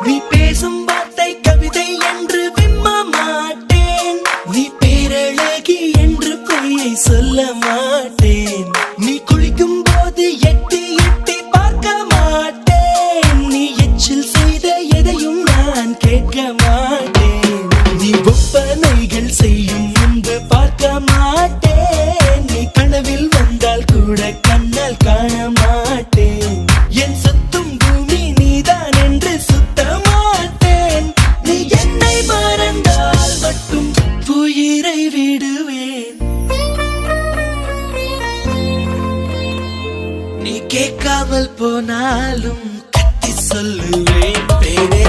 நீ பேசும் வார்த்தை கவிதை என்று விம்ம மாட்டேன். நீ பேரழகி என்று பொய்யை சொல்ல மாட்டேன். நீ குளிக்கும் போது எட்டி எட்டி பார்க்க மாட்டேன். நீ எச்சில் செய்த எதையும் நான் கேட்க மாட்டேன். நீ ஒப்பனைகள் செய்யும் முன்பு பார்க்க மாட்டேன். நீ கனவில் வந்தால் கூட கண்ணால் காண மாட்டேன். என் சுத்தும் பூமி நீதான் என்று சுத்த மாட்டேன். நீ என்னை மறந்தால் மட்டும் உயிரை விடுவேன். நீ கேட்காமல் போனாலும் கத்தி சொல்லுவேன். பேரே